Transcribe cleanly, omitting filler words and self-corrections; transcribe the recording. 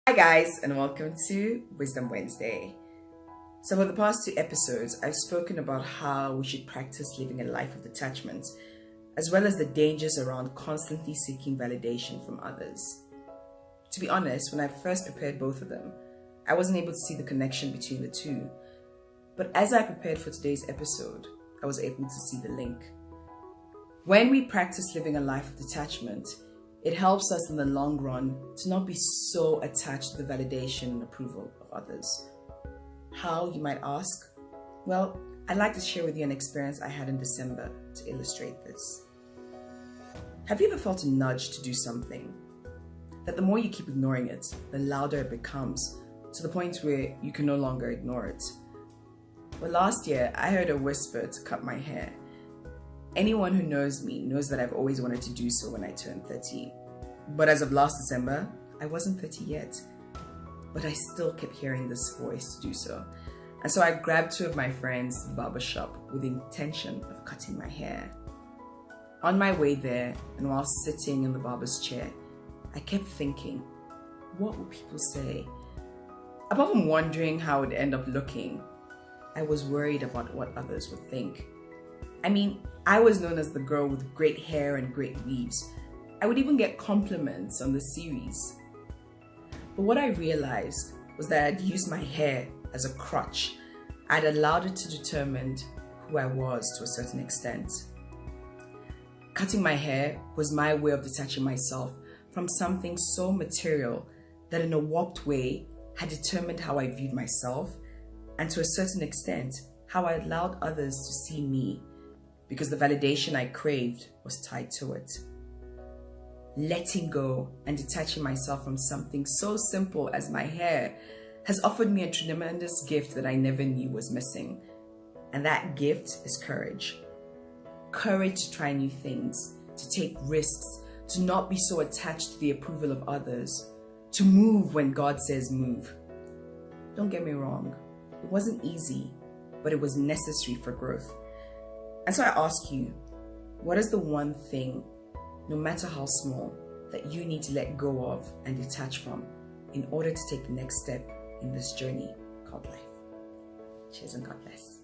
Hi guys, and welcome to Wisdom Wednesday. So for the past 2 episodes, I've spoken about how we should practice living a life of detachment, as well as the dangers around constantly seeking validation from others. To be honest, when I first prepared both of them, I wasn't able to see the connection between the two. But as I prepared for today's episode, I was able to see the link. When we practice living a life of detachment, it helps us in the long run to not be so attached to the validation and approval of others. How, you might ask? Well, I'd like to share with you an experience I had in December to illustrate this. Have you ever felt a nudge to do something? That the more you keep ignoring it, the louder it becomes, to the point where you can no longer ignore it. Well, last year, I heard a whisper to cut my hair. Anyone who knows me knows that I've always wanted to do so when I turned 30. But as of last December, I wasn't 30 yet. But I still kept hearing this voice to do so. And so I grabbed 2 of my friends to the barber shop with the intention of cutting my hair. On my way there, and while sitting in the barber's chair, I kept thinking, what would people say? Apart from wondering how it would end up looking, I was worried about what others would think. I mean, I was known as the girl with great hair and great weaves. I would even get compliments on the series. But what I realized was that I'd used my hair as a crutch. I'd allowed it to determine who I was to a certain extent. Cutting my hair was my way of detaching myself from something so material that in a warped way had determined how I viewed myself, and to a certain extent, how I allowed others to see me, because the validation I craved was tied to it. Letting go and detaching myself from something so simple as my hair has offered me a tremendous gift that I never knew was missing. And that gift is courage. Courage to try new things, to take risks, to not be so attached to the approval of others, to move when God says move. Don't get me wrong, it wasn't easy, but it was necessary for growth. And so I ask you, what is the one thing, no matter how small, that you need to let go of and detach from in order to take the next step in this journey called life? Cheers and God bless.